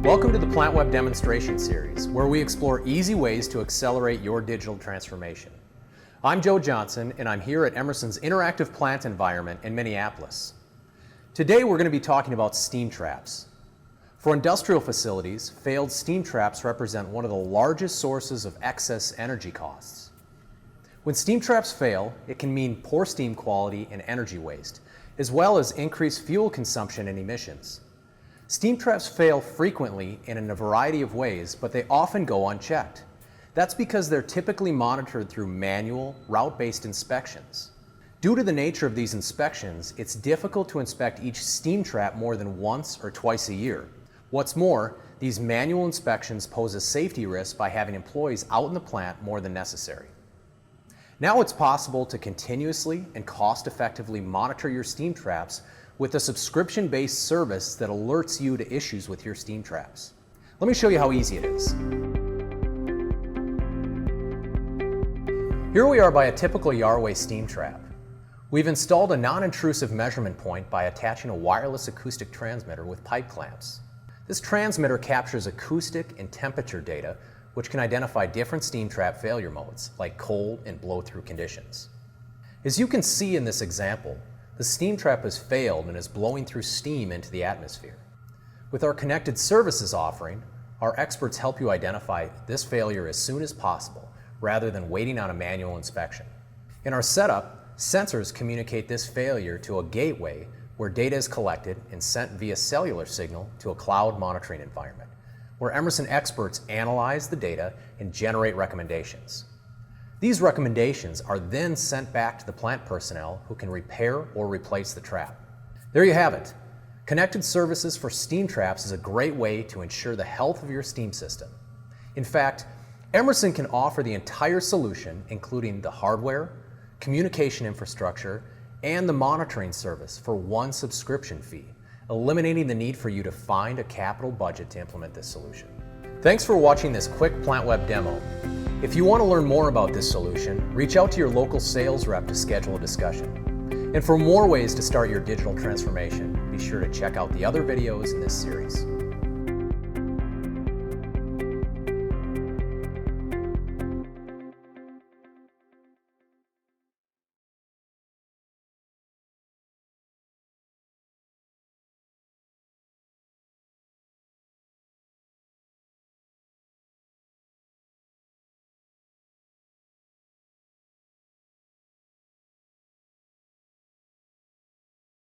Welcome to the Plant Web Demonstration Series, where we explore easy ways to accelerate your digital transformation. I'm Joe Johnson, and I'm here at Emerson's interactive plant environment in Minneapolis. Today we're going to be talking about steam traps. For industrial facilities, failed steam traps represent one of the largest sources of excess energy costs. When steam traps fail, it can mean poor steam quality and energy waste, as well as increased fuel consumption and emissions. Steam traps fail frequently and in a variety of ways, but they often go unchecked. That's because they're typically monitored through manual, route-based inspections. Due to the nature of these inspections, it's difficult to inspect each steam trap more than once or twice a year. What's more, these manual inspections pose a safety risk by having employees out in the plant more than necessary. Now it's possible to continuously and cost-effectively monitor your steam traps with a subscription-based service that alerts you to issues with your steam traps. Let me show you how easy it is. Here we are by a typical Yarway steam trap. We've installed a non-intrusive measurement point by attaching a wireless acoustic transmitter with pipe clamps. This transmitter captures acoustic and temperature data, which can identify different steam trap failure modes, like cold and blow-through conditions. As you can see in this example, the steam trap has failed and is blowing through steam into the atmosphere. With our Connected Services offering, our experts help you identify this failure as soon as possible, rather than waiting on a manual inspection. In our setup, sensors communicate this failure to a gateway where data is collected and sent via cellular signal to a cloud monitoring environment, where Emerson experts analyze the data and generate recommendations. These recommendations are then sent back to the plant personnel who can repair or replace the trap. There you have it. Connected Services for steam traps is a great way to ensure the health of your steam system. In fact, Emerson can offer the entire solution, including the hardware, communication infrastructure, and the monitoring service for one subscription fee, eliminating the need for you to find a capital budget to implement this solution. Thanks for watching this quick Plant Web demo. If you want to learn more about this solution, reach out to your local sales rep to schedule a discussion. And for more ways to start your digital transformation, be sure to check out the other videos in this series.